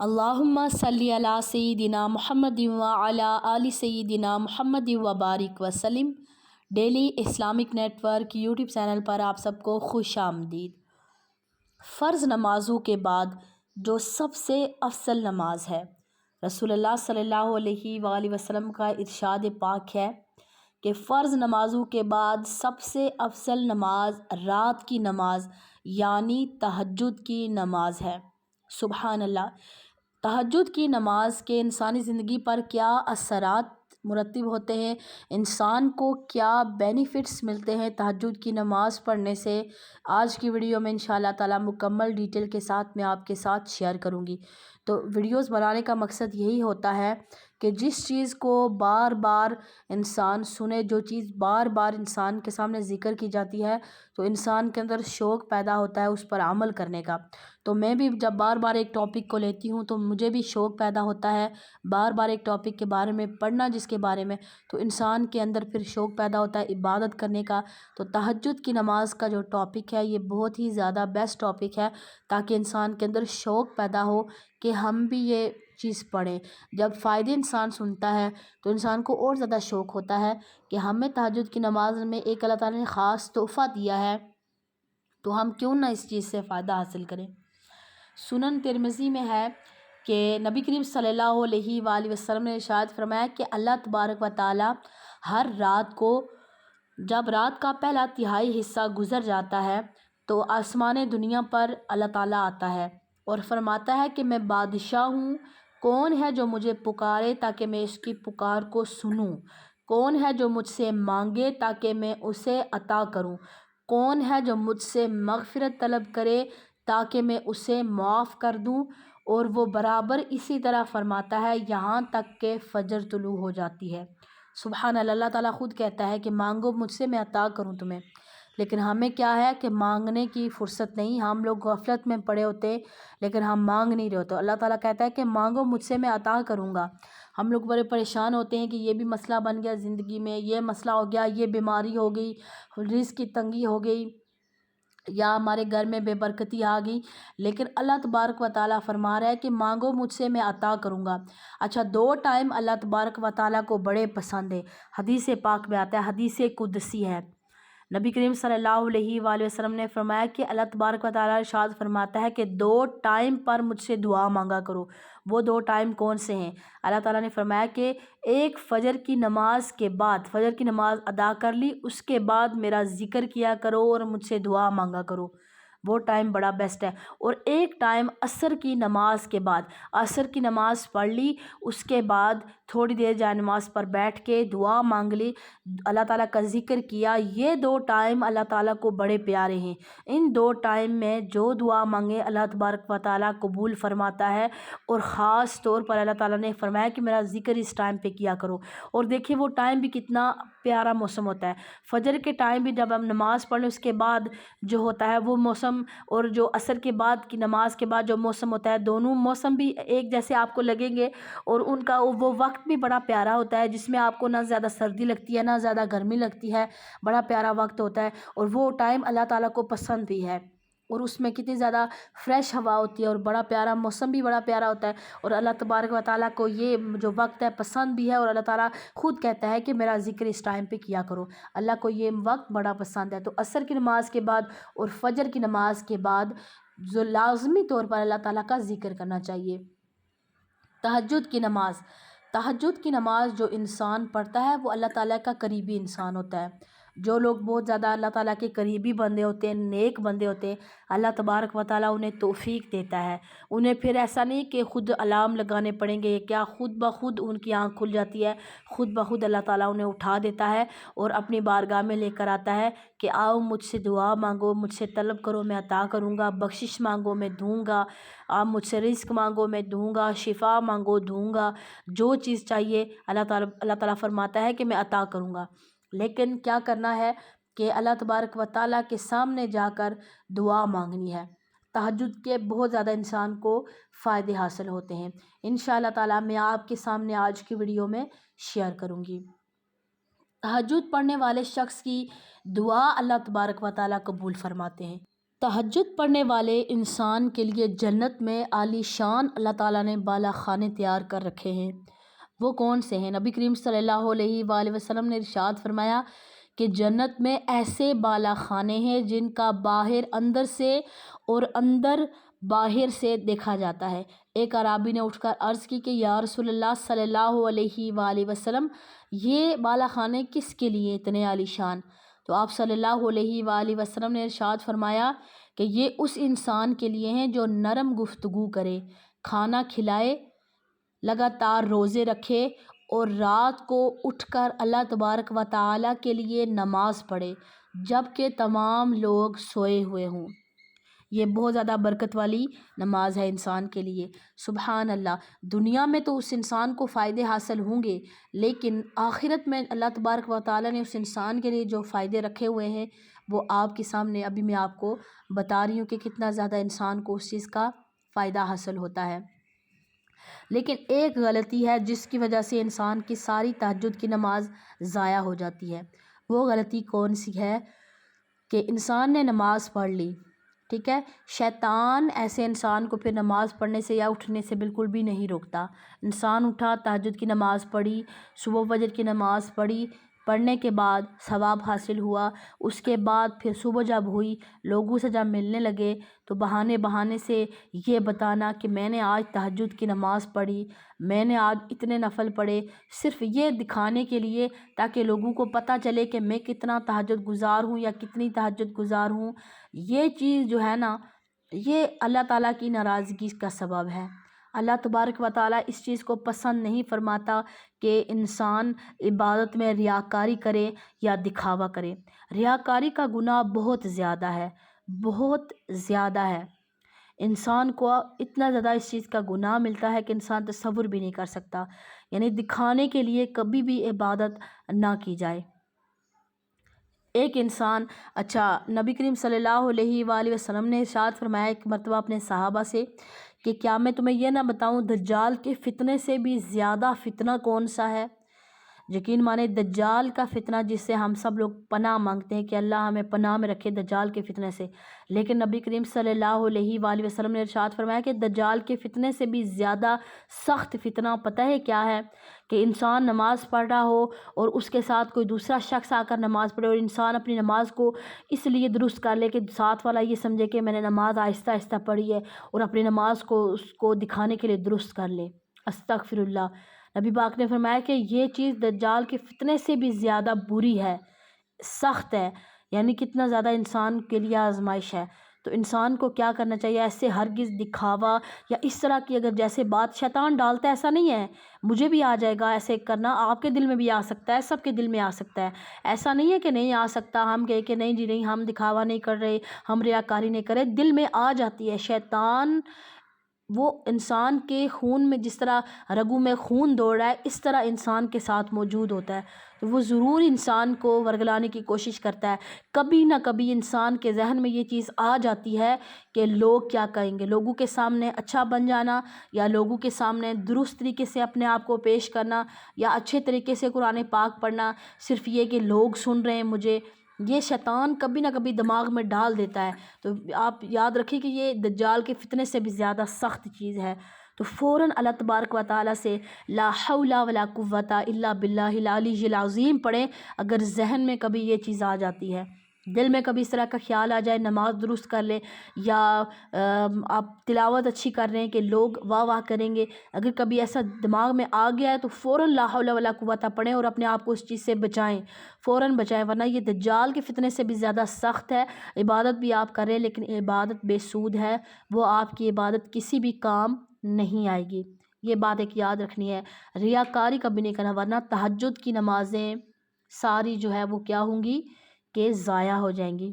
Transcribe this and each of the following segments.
اللہم صلی علی سیدنا محمد و علی آل سیدنا محمد و بارک وسلم۔ Daily Islamic network YouTube channel پر آپ سب کو خوش آمدید۔ فرض نمازوں کے بعد جو سب سے افضل نماز ہے، رسول اللہ صلی اللہ علیہ وآلہ وسلم کا ارشاد پاک ہے کہ فرض نمازوں کے بعد سب سے افضل نماز رات کی نماز یعنی تہجد کی نماز ہے۔ سبحان اللہ! تہجد کی نماز کے انسانی زندگی پر کیا اثرات مرتب ہوتے ہیں، انسان کو کیا بینیفٹس ملتے ہیں تہجد کی نماز پڑھنے سے، آج کی ویڈیو میں انشاءاللہ تعالی مکمل ڈیٹیل کے ساتھ میں آپ کے ساتھ شیئر کروں گی۔ تو ویڈیوز بنانے کا مقصد یہی ہوتا ہے کہ جس چیز کو بار بار انسان سنے، جو چیز بار بار انسان کے سامنے ذکر کی جاتی ہے تو انسان کے اندر شوق پیدا ہوتا ہے اس پر عمل کرنے کا۔ تو میں بھی جب بار بار ایک ٹاپک کو لیتی ہوں تو مجھے بھی شوق پیدا ہوتا ہے بار بار ایک ٹاپک کے بارے میں پڑھنا، جس کے بارے میں تو انسان کے اندر پھر شوق پیدا ہوتا ہے عبادت کرنے کا۔ تو تہجد کی نماز کا جو ٹاپک ہے یہ بہت ہی زیادہ بیسٹ ٹاپک ہے تاکہ انسان کے اندر شوق پیدا ہو کہ ہم بھی یہ چیز پڑھیں۔ جب فائدے انسان سنتا ہے تو انسان کو اور زیادہ شوق ہوتا ہے کہ ہمیں تہجد کی نماز میں ایک اللہ تعالیٰ نے خاص تحفہ دیا ہے تو ہم کیوں نہ اس چیز سے فائدہ حاصل کریں۔ سنن ترمذی میں ہے کہ نبی کریم صلی اللہ علیہ وآلہ وسلم نے ارشاد فرمایا کہ اللہ تبارک و تعالی ہر رات کو جب رات کا پہلا تہائی حصہ گزر جاتا ہے تو آسمان دنیا پر اللہ تعالیٰ آتا ہے اور فرماتا ہے کہ میں بادشاہ ہوں، کون ہے جو مجھے پکارے تاکہ میں اس کی پکار کو سنوں، کون ہے جو مجھ سے مانگے تاکہ میں اسے عطا کروں، کون ہے جو مجھ سے مغفرت طلب کرے تاکہ میں اسے معاف کر دوں۔ اور وہ برابر اسی طرح فرماتا ہے یہاں تک کہ فجر طلوع ہو جاتی ہے۔ سبحان اللہ! اللہ تعالیٰ خود کہتا ہے کہ مانگو مجھ سے، میں عطا کروں تمہیں، لیکن ہمیں کیا ہے کہ مانگنے کی فرصت نہیں، ہم لوگ غفلت میں پڑے ہوتے لیکن ہم مانگ نہیں رہے ہوتے۔ اللہ تعالیٰ کہتا ہے کہ مانگو مجھ سے، میں عطا کروں گا۔ ہم لوگ بڑے پریشان ہوتے ہیں کہ یہ بھی مسئلہ بن گیا زندگی میں، یہ مسئلہ ہو گیا، یہ بیماری ہو گئی، رزق کی تنگی ہو گئی، یا ہمارے گھر میں بے برکتی آ گئی، لیکن اللہ تبارک و تعالیٰ فرما رہا ہے کہ مانگو مجھ سے، میں عطا کروں گا۔ اچھا، 2 ٹائم اللہ تبارک و تعالیٰ کو بڑے پسند ہے، حدیث پاک میں آتا ہے، حدیث قدسی ہے۔ نبی کریم صلی اللہ علیہ وآلہ وسلم نے فرمایا کہ اللہ تبارک و تعالیٰ ارشاد فرماتا ہے کہ 2 ٹائم پر مجھ سے دعا مانگا کرو۔ وہ 2 ٹائم کون سے ہیں؟ اللہ تعالیٰ نے فرمایا کہ ایک فجر کی نماز کے بعد، فجر کی نماز ادا کر لی، اس کے بعد میرا ذکر کیا کرو اور مجھ سے دعا مانگا کرو، وہ ٹائم بڑا بیسٹ ہے۔ اور ایک ٹائم عصر کی نماز کے بعد، عصر کی نماز پڑھ لی، اس کے بعد تھوڑی دیر جائے نماز پر بیٹھ کے دعا مانگ لی، اللہ تعالیٰ کا ذکر کیا۔ یہ 2 ٹائم اللہ تعالیٰ کو بڑے پیارے ہیں۔ ان 2 ٹائم میں جو دعا مانگے اللہ تبارک و تعالیٰ قبول فرماتا ہے، اور خاص طور پر اللہ تعالیٰ نے فرمایا کہ میرا ذکر اس ٹائم پہ کیا کرو۔ اور دیکھیں وہ ٹائم بھی کتنا پیارا موسم ہوتا ہے، فجر کے ٹائم بھی جب ہم نماز پڑھ لیں اس کے بعد جو ہوتا ہے وہ موسم، اور جو عصر کے بعد کی نماز کے بعد جو موسم ہوتا ہے، دونوں موسم بھی ایک جیسے آپ کو لگیں گے، اور ان کا وہ وقت بھی بڑا پیارا ہوتا ہے جس میں آپ کو نہ زیادہ سردی لگتی ہے نہ زیادہ گرمی لگتی ہے، بڑا پیارا وقت ہوتا ہے، اور وہ ٹائم اللہ تعالیٰ کو پسند بھی ہے، اور اس میں کتنی زیادہ فریش ہوا ہوتی ہے اور بڑا پیارا موسم بھی بڑا پیارا ہوتا ہے، اور اللہ تبارک و تعالیٰ کو یہ جو وقت ہے پسند بھی ہے، اور اللہ تعالیٰ خود کہتا ہے کہ میرا ذکر اس ٹائم پہ کیا کرو۔ اللہ کو یہ وقت بڑا پسند ہے۔ تو عصر کی نماز کے بعد اور فجر کی نماز کے بعد جو لازمی طور پر اللہ تعالیٰ کا ذکر کرنا چاہیے۔ تہجد کی نماز، تہجد کی نماز جو انسان پڑھتا ہے وہ اللہ تعالیٰ کا قریبی انسان ہوتا ہے۔ جو لوگ بہت زیادہ اللہ تعالیٰ کے قریبی بندے ہوتے ہیں، نیک بندے ہوتے ہیں، اللہ تبارک و تعالیٰ انہیں توفیق دیتا ہے۔ انہیں پھر ایسا نہیں کہ خود الارم لگانے پڑیں گے، کیا خود بخود ان کی آنکھ کھل جاتی ہے، خود بخود اللہ تعالیٰ انہیں اٹھا دیتا ہے اور اپنی بارگاہ میں لے کر آتا ہے کہ آؤ مجھ سے دعا مانگو، مجھ سے طلب کرو میں عطا کروں گا، بخشش مانگو میں دوں گا، آپ مجھ سے رزق مانگو میں دوں گا، شفا مانگو دوں گا، جو چیز چاہیے اللہ تعالیٰ فرماتا ہے کہ میں عطا کروں گا۔ لیکن کیا کرنا ہے کہ اللہ تبارک و تعالیٰ کے سامنے جا کر دعا مانگنی ہے۔ تہجد کے بہت زیادہ انسان کو فائدے حاصل ہوتے ہیں، انشاءاللہ تعالیٰ میں آپ کے سامنے آج کی ویڈیو میں شیئر کروں گی۔ تہجد پڑھنے والے شخص کی دعا اللہ تبارک و تعالیٰ قبول فرماتے ہیں۔ تہجد پڑھنے والے انسان کے لیے جنت میں عالی شان اللہ تعالیٰ نے بالا خانے تیار کر رکھے ہیں۔ وہ کون سے ہیں؟ نبی کریم صلی اللہ علیہ وآلہ وسلم نے ارشاد فرمایا کہ جنت میں ایسے بالا خانے ہیں جن کا باہر اندر سے اور اندر باہر سے دیکھا جاتا ہے۔ ایک اعرابی نے اٹھ کر عرض کی کہ یا رسول اللہ صلی اللہ علیہ وآلہ وسلم، یہ بالا خانے کس کے لیے اتنے عالی شان؟ تو آپ صلی اللہ علیہ وآلہ وسلم نے ارشاد فرمایا کہ یہ اس انسان کے لیے ہیں جو نرم گفتگو کرے، کھانا کھلائے، لگاتار روزے رکھے اور رات کو اٹھ کر اللہ تبارک و تعالیٰ کے لیے نماز پڑھے جب کہ تمام لوگ سوئے ہوئے ہوں۔ یہ بہت زیادہ برکت والی نماز ہے انسان کے لیے۔ سبحان اللہ، دنیا میں تو اس انسان کو فائدے حاصل ہوں گے، لیکن آخرت میں اللہ تبارک و تعالیٰ نے اس انسان کے لیے جو فائدے رکھے ہوئے ہیں وہ آپ کے سامنے ابھی میں آپ کو بتا رہی ہوں کہ کتنا زیادہ انسان کو اس چیز کا فائدہ حاصل ہوتا ہے۔ لیکن ایک غلطی ہے جس کی وجہ سے انسان کی ساری تہجد کی نماز ضائع ہو جاتی ہے۔ وہ غلطی کون سی ہے؟ کہ انسان نے نماز پڑھ لی، ٹھیک ہے، شیطان ایسے انسان کو پھر نماز پڑھنے سے یا اٹھنے سے بالکل بھی نہیں روکتا۔ انسان اٹھا، تہجد کی نماز پڑھی، صبح فجر کی نماز پڑھی، پڑھنے کے بعد ثواب حاصل ہوا، اس کے بعد پھر صبح جب ہوئی، لوگوں سے جب ملنے لگے تو بہانے سے یہ بتانا کہ میں نے آج تہجد کی نماز پڑھی، میں نے آج اتنے نفل پڑھے، صرف یہ دکھانے کے لیے تاکہ لوگوں کو پتہ چلے کہ میں کتنا تہجد گزار ہوں یا کتنی تہجد گزار ہوں۔ یہ چیز جو ہے نا، یہ اللہ تعالیٰ کی ناراضگی کا سبب ہے۔ اللہ تبارک و تعالیٰ اس چیز کو پسند نہیں فرماتا کہ انسان عبادت میں ریاکاری کرے یا دکھاوا کرے۔ ریاکاری کا گناہ بہت زیادہ ہے، بہت زیادہ ہے۔ انسان کو اتنا زیادہ اس چیز کا گناہ ملتا ہے کہ انسان تصور بھی نہیں کر سکتا۔ یعنی دکھانے کے لیے کبھی بھی عبادت نہ کی جائے۔ ایک انسان، نبی کریم صلی اللہ علیہ وآلہ وسلم نے ارشاد فرمایا ایک مرتبہ اپنے صحابہ سے کہ کیا میں تمہیں یہ نہ بتاؤں دجال کے فتنے سے بھی زیادہ فتنہ کون سا ہے؟ یقین مانے دجال کا فتنہ جس سے ہم سب لوگ پناہ مانگتے ہیں کہ اللہ ہمیں پناہ میں رکھے دجال کے فتنے سے، لیکن نبی کریم صلی اللہ علیہ وآلہ وسلم نے ارشاد فرمایا کہ دجال کے فتنے سے بھی زیادہ سخت فتنہ پتہ ہے کیا ہے؟ کہ انسان نماز پڑھ رہا ہو اور اس کے ساتھ کوئی دوسرا شخص آ کر نماز پڑھے اور انسان اپنی نماز کو اس لیے درست کر لے کہ ساتھ والا یہ سمجھے کہ میں نے نماز آہستہ آہستہ پڑھی ہے اور اپنی نماز کو اس کو دکھانے کے لیے درست کر لے۔ استغفر اللہ۔ نبی پاک نے فرمایا کہ یہ چیز دجال کے فتنے سے بھی زیادہ بری ہے، سخت ہے، یعنی کتنا زیادہ انسان کے لیے آزمائش ہے۔ تو انسان کو کیا کرنا چاہیے؟ ایسے ہرگز دکھاوا یا اس طرح کی اگر جیسے بات شیطان ڈالتا ہے، ایسا نہیں ہے مجھے بھی آ جائے گا ایسے کرنا، آپ کے دل میں بھی آ سکتا ہے، سب کے دل میں آ سکتا ہے، ایسا نہیں ہے کہ نہیں آ سکتا۔ ہم کہیں کہ نہیں جی نہیں، ہم دکھاوا نہیں کر رہے، ہم ریاکاری نہیں کر رہے، دل میں آ جاتی ہے۔ شیطان وہ انسان کے خون میں جس طرح رگوں میں خون دوڑ رہا ہے اس طرح انسان کے ساتھ موجود ہوتا ہے، تو وہ ضرور انسان کو ورگلانے کی کوشش کرتا ہے۔ کبھی نہ کبھی انسان کے ذہن میں یہ چیز آ جاتی ہے کہ لوگ کیا کہیں گے، لوگوں کے سامنے اچھا بن جانا یا لوگوں کے سامنے درست طریقے سے اپنے آپ کو پیش کرنا یا اچھے طریقے سے قرآن پاک پڑھنا، صرف یہ کہ لوگ سن رہے ہیں مجھے، یہ شیطان کبھی نہ کبھی دماغ میں ڈال دیتا ہے۔ تو آپ یاد رکھیں کہ یہ دجال کے فتنے سے بھی زیادہ سخت چیز ہے۔ تو فوراً اللہ تبارک و تعالیٰ سے لا حول ولا قوت الا باللہ العلی العظیم پڑھیں اگر ذہن میں کبھی یہ چیز آ جاتی ہے، دل میں کبھی اس طرح کا خیال آ جائے، نماز درست کر لیں یا آپ تلاوت اچھی کر رہے ہیں کہ لوگ واہ واہ کریں گے، اگر کبھی ایسا دماغ میں آ گیا ہے تو فوراً لا حول ولا قوت پڑھیں اور اپنے آپ کو اس چیز سے بچائیں، فوراً بچائیں، ورنہ یہ دجال کے فتنے سے بھی زیادہ سخت ہے۔ عبادت بھی آپ کر رہے ہیں لیکن عبادت بے سود ہے، وہ آپ کی عبادت کسی بھی کام نہیں آئے گی۔ یہ بات ایک یاد رکھنی ہے، ریاکاری کبھی نہیں کرنا، ورنہ تہجد کی نمازیں ساری جو ہے وہ کیا ہوں گی کہ ضائع ہو جائیں گی۔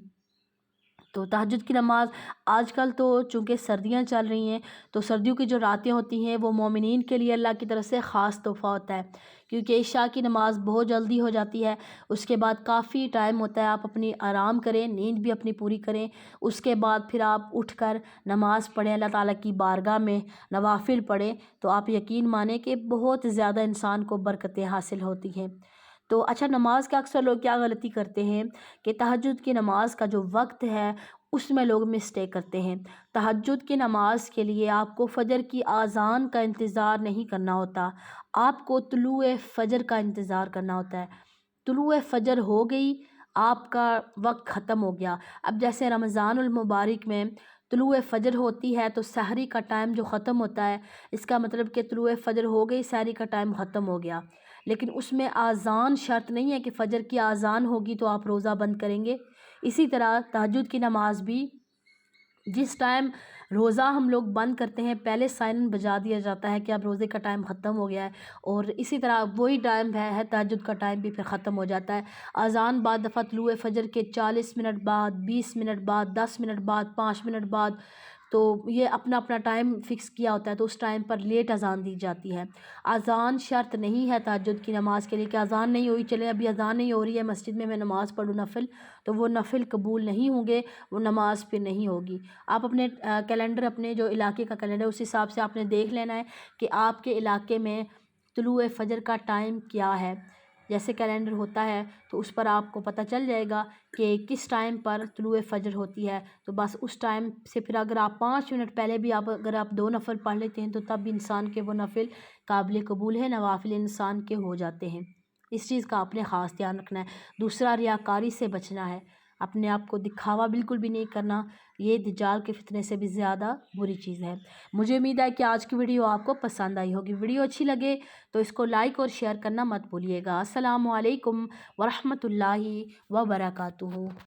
تو تہجد کی نماز آج کل تو چونکہ سردیاں چل رہی ہیں تو سردیوں کی جو راتیں ہوتی ہیں وہ مومنین کے لیے اللہ کی طرف سے خاص تحفہ ہوتا ہے، کیونکہ عشاء کی نماز بہت جلدی ہو جاتی ہے، اس کے بعد کافی ٹائم ہوتا ہے، آپ اپنی آرام کریں، نیند بھی اپنی پوری کریں، اس کے بعد پھر آپ اٹھ کر نماز پڑھیں، اللہ تعالیٰ کی بارگاہ میں نوافل پڑھیں، تو آپ یقین مانیں کہ بہت زیادہ انسان کو برکتیں حاصل ہوتی ہیں۔ تو نماز کا اکثر لوگ کیا غلطی کرتے ہیں کہ تہجد کی نماز کا جو وقت ہے اس میں لوگ مسٹیک کرتے ہیں۔ تہجد کی نماز کے لیے آپ کو فجر کی اذان کا انتظار نہیں کرنا ہوتا، آپ کو طلوع فجر کا انتظار کرنا ہوتا ہے۔ طلوع فجر ہو گئی، آپ کا وقت ختم ہو گیا۔ اب جیسے رمضان المبارک میں طلوع فجر ہوتی ہے تو سحری کا ٹائم جو ختم ہوتا ہے، اس کا مطلب کہ طلوع فجر ہو گئی، سحری کا ٹائم ختم ہو گیا، لیکن اس میں اذان شرط نہیں ہے کہ فجر کی اذان ہوگی تو آپ روزہ بند کریں گے۔ اسی طرح تہجد کی نماز بھی جس ٹائم روزہ ہم لوگ بند کرتے ہیں پہلے سائرن بجا دیا جاتا ہے کہ اب روزے کا ٹائم ختم ہو گیا ہے، اور اسی طرح وہی ٹائم ہے تہجد کا ٹائم بھی پھر ختم ہو جاتا ہے۔ اذان بعد دفعہ طلوع فجر کے 40 منٹ بعد، 20 منٹ بعد، 10 منٹ بعد، 5 منٹ بعد، تو یہ اپنا اپنا ٹائم فکس کیا ہوتا ہے، تو اس ٹائم پر لیٹ اذان دی جاتی ہے۔ اذان شرط نہیں ہے تہجد کی نماز کے لیے کہ اذان نہیں ہوئی، چلیں ابھی اذان نہیں ہو رہی ہے مسجد میں نماز پڑھوں نفل، تو وہ نفل قبول نہیں ہوں گے، وہ نماز پھر نہیں ہوگی۔ آپ اپنے کیلنڈر، اپنے جو علاقے کا کیلنڈر اس حساب سے آپ نے دیکھ لینا ہے کہ آپ کے علاقے میں طلوع فجر کا ٹائم کیا ہے۔ جیسے کیلنڈر ہوتا ہے تو اس پر آپ کو پتہ چل جائے گا کہ کس ٹائم پر طلوع فجر ہوتی ہے، تو بس اس ٹائم سے پھر اگر آپ 5 منٹ پہلے بھی اگر آپ 2 نفل پڑھ لیتے ہیں تو تب بھی انسان کے وہ نفل قابل قبول ہے، نوافل انسان کے ہو جاتے ہیں۔ اس چیز کا آپ نے خاص دھیان رکھنا ہے۔ دوسرا، ریاکاری سے بچنا ہے، اپنے آپ کو دکھاوا بالکل بھی نہیں کرنا، یہ دجال کے فتنے سے بھی زیادہ بری چیز ہے۔ مجھے امید ہے کہ آج کی ویڈیو آپ کو پسند آئی ہوگی۔ ویڈیو اچھی لگے تو اس کو لائک اور شیئر کرنا مت بھولیے گا۔ السلام علیکم ورحمۃ اللہ وبرکاتہ۔